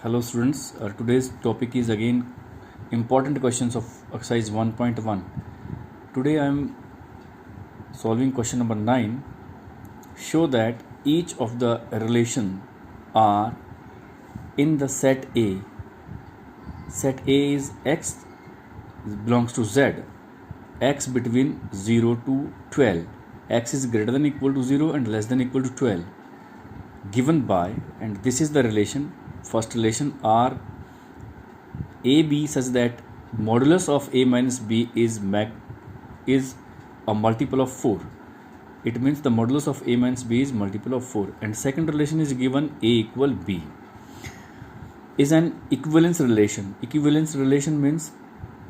Hello students, today's topic is again important questions of exercise 1.1. Today I am solving question number 9. Show that each of the relation are in the set A. Set A is x belongs to z, x between 0 to 12, x is greater than equal to 0 and less than equal to 12, given by, and this is the relation. First relation R AB such that modulus of A minus B is a multiple of 4. It means the modulus of A minus B is multiple of 4. And second relation is given A equal B. Is an equivalence relation. Equivalence relation means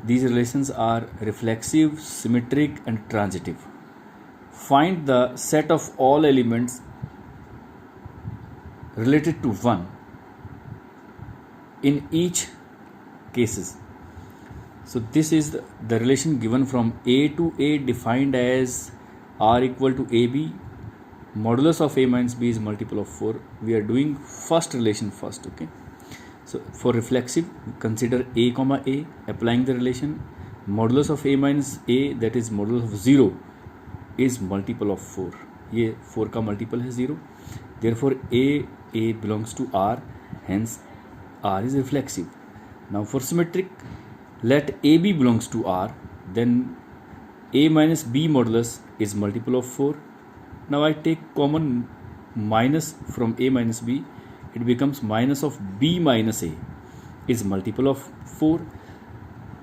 these relations are reflexive, symmetric and transitive. Find the set of all elements related to 1 in each cases. So this is the relation given from A to A, defined as R equal to AB. Modulus of A minus B is multiple of 4. We are doing first relation first. Okay. So for reflexive, consider A comma A, applying the relation. Modulus of A minus A, that is modulus of 0, is multiple of 4. ये 4 का multiple है 0. Therefore A belongs to R, hence R is reflexive. Now for symmetric, let AB belongs to R, then A minus B modulus is multiple of 4. Now I take common minus from A minus B, it becomes minus of B minus A is multiple of 4.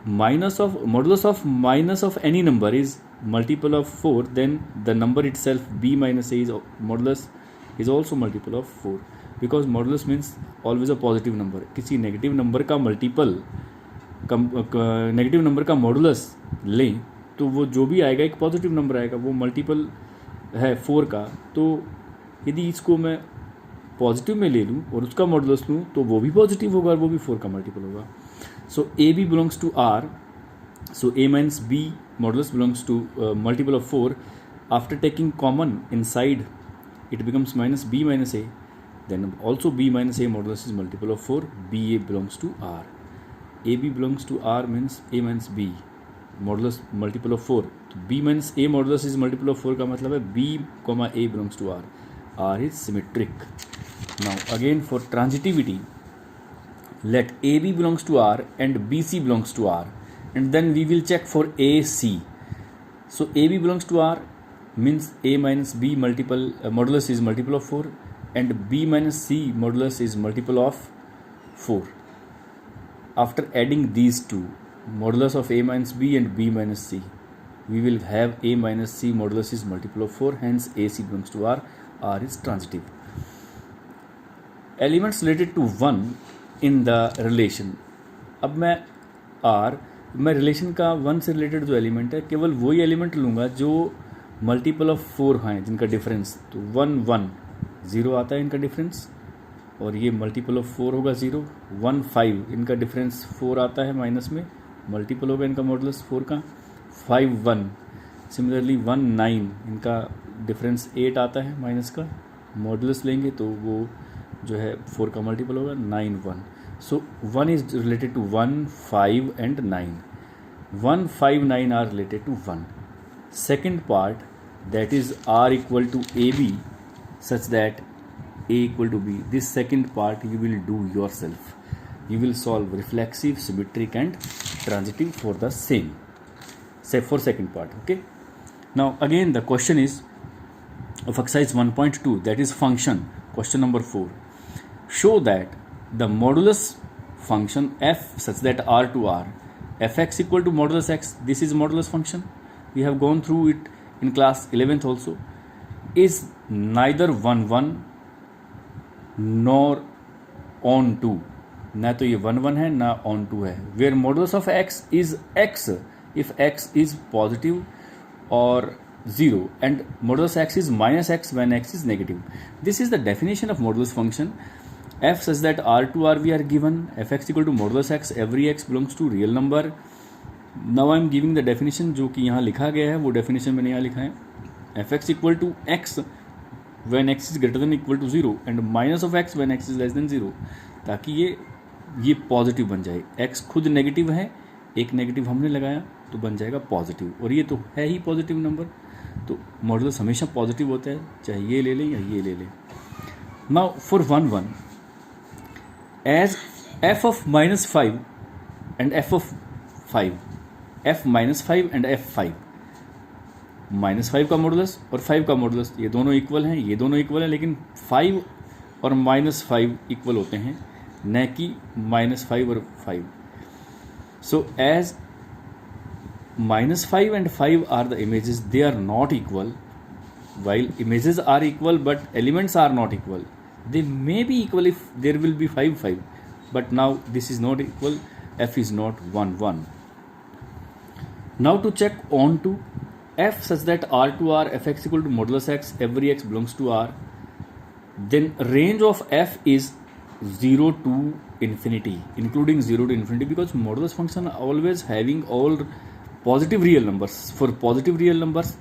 Modulus of minus of any number is multiple of 4, then the number itself B minus A is modulus is also multiple of 4, because modulus means always a positive number. किसी negative number का multiple, negative number का modulus लें तो वो जो भी आएगा एक पॉजिटिव नंबर आएगा. वो मल्टीपल है 4 का, तो यदि इसको मैं पॉजिटिव में ले लूँ और उसका मॉडुलस लूँ तो वो भी पॉजिटिव होगा और वो भी 4 का मल्टीपल होगा. So A B belongs to R, so A minus B modulus belongs to multiple of 4. After taking common inside, it becomes minus B minus A. Then also B minus A modulus is multiple of 4. BA belongs to R. AB belongs to R means A minus B modulus multiple of 4. तो B minus A modulus is multiple of 4 का मतलब है B comma A belongs to R. R is symmetric. Now again for transitivity, let AB belongs to R and BC belongs to R. And then we will check for AC. So AB belongs to R means A minus B multiple modulus is multiple of 4, and B minus C modulus is multiple of 4. After adding these two, modulus of A minus B and B minus C, we will have A minus C modulus is multiple of 4, hence AC belongs to R. R is transitive. Elements related to 1 in the relation. अब मैं relation का 1 से related जो element है केवल वही element लूँगा जो मल्टीपल ऑफ 4 हैं, जिनका डिफरेंस तो 1 1 0 आता है इनका डिफरेंस, और ये मल्टीपल ऑफ 4 होगा 0. 1 5 इनका डिफरेंस 4 आता है माइनस में, मल्टीपल होगा इनका मॉडुलस 4 का. 5 1 सिमिलरली 1 9 इनका डिफरेंस 8 आता है माइनस का, मॉडुलस लेंगे तो वो जो है 4 का मल्टीपल होगा 9 1. So 1 is related to 1, 5 and 9. 1, 5, 9 are related to 1. Second part, that is R equal to AB such that A equal to B. This second part you will do yourself. You will solve reflexive, symmetric and transitive for the same. Say for second part. Okay. Now again the question is of exercise 1.2, that is function. Question number 4. Show that the modulus function f such that R to R, fx equal to modulus x, this is modulus function, we have gone through it in class 11th also, is neither 1 1 nor on 2. ना तो ये 1 1 है ना on 2 है. Where modulus of x is x if x is positive or 0, and modulus x is minus x when x is negative. This is the definition of modulus function. F such that R to R we are given, fx equal to modulus x, every x belongs to real number. Now I am giving the definition जो कि यहाँ लिखा गया है, वो definition मैंने यहाँ लिखा है. fx equal to x when x is greater than equal to 0 and minus of x when x is less than 0, ताकि ये ये पॉजिटिव बन जाए, x खुद नेगेटिव है, एक नेगेटिव हमने लगाया तो बन जाएगा पॉजिटिव, और ये तो है ही पॉजिटिव नंबर, तो मॉडुलस हमेशा पॉजिटिव होता है, चाहे ये ले लें या ये ले लें। Now for 1 1 as f of -5 and f of 5, f -5 and f5, -5 का मॉडुलस और 5 का मॉडुलस ये दोनों इक्वल हैं, ये दोनों इक्वल हैं, लेकिन 5 और -5 इक्वल होते हैं, न कि -5 और 5। So as -5 and 5 are the images, they are not equal, while images are equal but elements are not equal. They may be equal if there will be 5 5, but now this is not equal, f is not 1 1. Now to check on to f such that r to r fx equal to modulus x, every x belongs to r, then range of f is 0 to infinity, including 0 to infinity, because modulus function always having all positive real numbers. For positive real numbers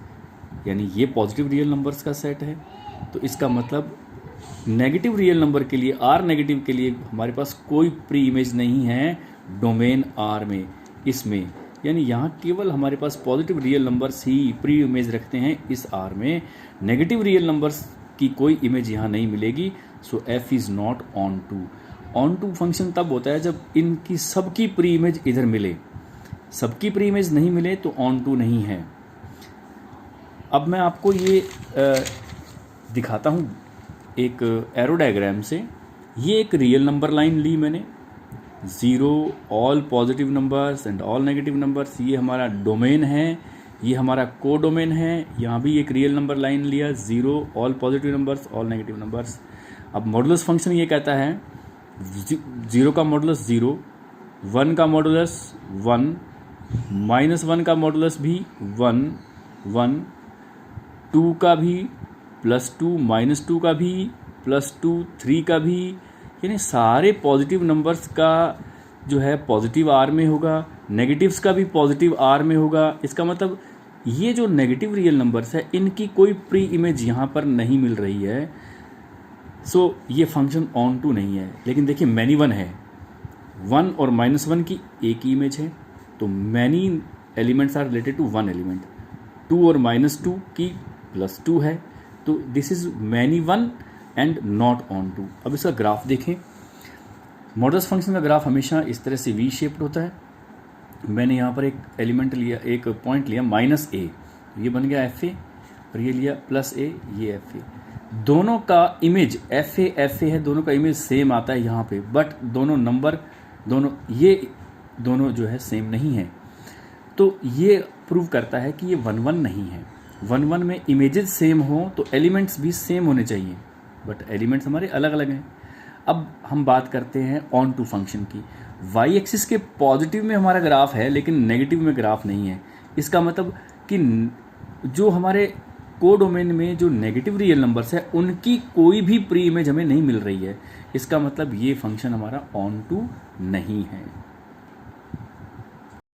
यानी ये positive real numbers का set है, तो इसका मतलब negative real number के लिए, are negative के लिए हमारे पास कोई प्री इमेज नहीं है डोमेन आर में, इसमें, यानी यहाँ केवल हमारे पास पॉजिटिव रियल नंबर्स ही प्री इमेज रखते हैं इस आर में, नेगेटिव रियल नंबर्स की कोई इमेज यहाँ नहीं मिलेगी। So F is not on to. Onto function तब होता है जब इनकी सबकी प्री इमेज इधर मिले, सबकी प्री इमेज नहीं मिले तो ऑन टू नहीं है। अब मैं आपको ये दिखाता हूँ एक एरो डायग्राम से। ये एक रियल नंबर लाइन ली मैंने, 0 all positive numbers and all negative numbers, ये हमारा डोमेन है, ये हमारा को डोमेन है। यहाँ भी एक रियल नंबर लाइन लिया, 0 all positive numbers all negative numbers. अब मॉडुलस फंक्शन ये कहता है 0 का मॉडुलस 0, 1 का मॉडुलस 1, -1 का मॉडुलस भी 1 1, 2 का भी +2, -2 का भी +2, 3 का भी, यानी सारे पॉजिटिव नंबर्स का जो है पॉजिटिव आर में होगा, नेगेटिव्स का भी पॉजिटिव आर में होगा। इसका मतलब ये जो नेगेटिव रियल नंबर्स है इनकी कोई प्री इमेज यहाँ पर नहीं मिल रही है। सो ये फंक्शन ऑन टू नहीं है। लेकिन देखिए मैनी वन है, 1 और -1 की एक ही इमेज है, तो many elements are related to 1 element. 2 और -2 की +2 है, तो this is many 1 and not on to. अब इसका ग्राफ देखें। मॉडुलस फंक्शन का ग्राफ हमेशा इस तरह से वी शेप्ड होता है। मैंने यहाँ पर एक एलिमेंट लिया, एक पॉइंट लिया -a, ये बन गया fa, और ये लिया +a, ये fa। दोनों का इमेज fa है, दोनों का इमेज सेम आता है यहाँ पे, बट दोनों नंबर दोनों जो है सेम नहीं है। तो ये प्रूव करता है कि ये 1 1 नहीं है। 1 1 में इमेजेस सेम हो तो एलिमेंट्स भी सेम होने चाहिए, बट एलिमेंट्स हमारे अलग अलग हैं। अब हम बात करते हैं ऑन टू फंक्शन की। वाई एक्सिस के पॉजिटिव में हमारा ग्राफ है लेकिन नेगेटिव में ग्राफ नहीं है। इसका मतलब कि जो हमारे को डोमेन में जो नेगेटिव रियल नंबर्स है उनकी कोई भी प्री इमेज हमें नहीं मिल रही है। इसका मतलब ये फंक्शन हमारा ऑन टू नहीं है।